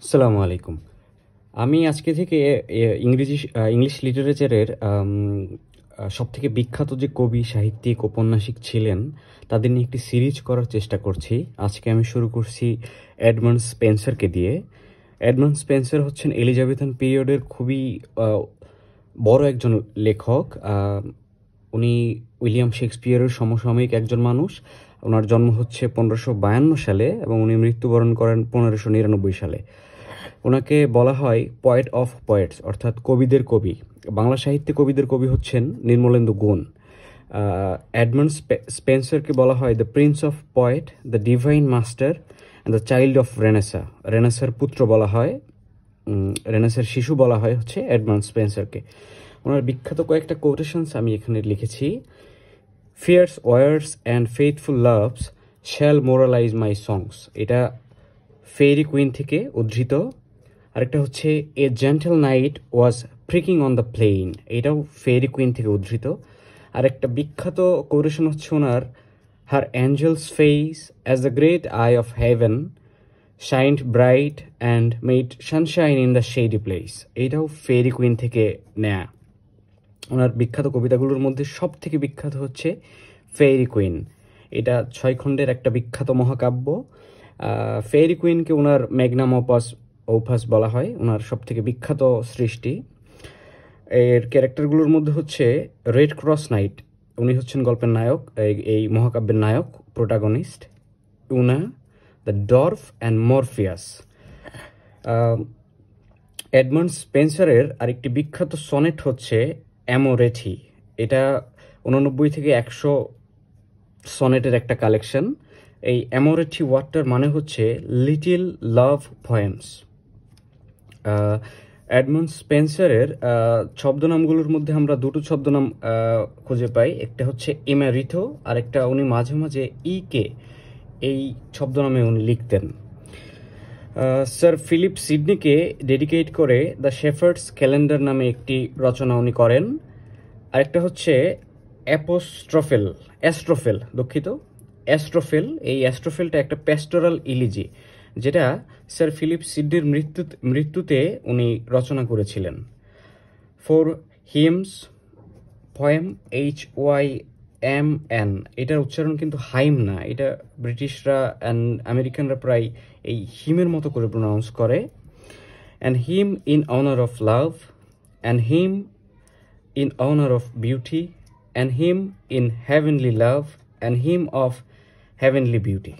আসসালামু আলাইকুম। আমি আজকে থেকে ইংলিশ লিটারেচারের সবথেকে বিখ্যাত যে কবি, সাহিত্যিক, ঔপন্যাসিক ছিলেন, তাদের নিয়ে একটি সিরিজ করার চেষ্টা করছি। আজকে আমি শুরু করছি এডমান্ড স্পেন্সারকে দিয়ে। এডমান্ড স্পেন্সার হচ্ছেন এলিজাবেথান পিরিয়ডের খুবই আ বড় একজন লেখক। উনি উইলিয়াম শেক্সপিয়ারের সমসাময়িক একজন মানুষ। উনার জন্ম হচ্ছে 1552 সালে এবং উনি মৃত্যুবরণ করেন 1599 সালে। ওনাকে বলা হয় পয়েট অফ পয়েটস, অর্থাৎ কবিদের কবি। বাংলা সাহিত্যে কবিদের কবি হচ্ছেন নির্মলেন্দু গুণ। এডমান্ড স্পেন্সারকে বলা হয় the prince of poet, the divine master and the child of renaissance. রেনেসার পুত্র বলা হয়, রেনেসার শিশু বলা হয় হচ্ছে এডমান্ড স্পেন্সারকে। ওনার বিখ্যাত কয়েকটা কোটেশনস আমি এখানে লিখেছি। Fierce wars and faithful loves shall moralize my songs, এটা ফেরি কুইন থেকে উদ্ধৃত। আরেকটা হচ্ছে a gentle knight was pricking on the plain, এটাও ফেরি কুইন থেকে উদ্ধৃত। আরেকটা বিখ্যাত কোটেশন হচ্ছে ওনার her angel's face as the great eye of heaven shined bright and made sunshine in the shady place, এইটাও ফেরি কুইন থেকে নেয়া। ওনার বিখ্যাত কবিতাগুলোর মধ্যে সব থেকে বিখ্যাত হচ্ছে ফেরি কুইন। এটা 6 খণ্ডের একটা বিখ্যাত মহাকাব্য। ফেরি কুইনকে ওনার ম্যাগনাম ওপাস বলা হয়, ওনার সব থেকে বিখ্যাত সৃষ্টি। এর ক্যারেক্টারগুলোর মধ্যে হচ্ছে রেড ক্রস নাইট, উনি হচ্ছেন গল্পের নায়ক, এই মহাকাব্যের নায়ক, protagonist. Una, the dwarf and Morpheus. Edmund স্পেন্সারের আরেকটি বিখ্যাত সনেট হচ্ছে অ্যামোরেথি। এটা 89 থেকে 100 সনেটের একটা কালেকশন। এই অ্যামোরেথি ওয়ার্ডটার মানে হচ্ছে লিটিল লাভ পোয়েমস। এডমান্ড স্পেন্সারের ছদ্মনামগুলোর মধ্যে আমরা দুটো ছদ্মনাম খুঁজে পাই। একটা হচ্ছে ইমেরিথো, আর একটা উনি মাঝে মাঝে ইকে এই ছদ্মনামে উনি লিখতেন। স্যার ফিলিপ সিডনিকে ডেডিকেট করে দ্য শেফার্ডস ক্যালেন্ডার নামে একটি রচনা উনি করেন। আরেকটা হচ্ছে অ্যাস্ট্রোফেল। এই অ্যাস্ট্রোফেলটা একটা প্যাস্টোরাল ইলিজি, যেটা স্যার ফিলিপ সিডনির মৃত্যুতে উনি রচনা করেছিলেন। ফর হিমস পোয়েম HYMN, এটার উচ্চারণ কিন্তু হাইম না, এটা ব্রিটিশরা অ্যান্ড আমেরিকানরা প্রায় এই হিমের মতো করে প্রোনাউন্স করে। And him in honour of love, and him in honour of beauty, and him in heavenly love, and him of heavenly beauty.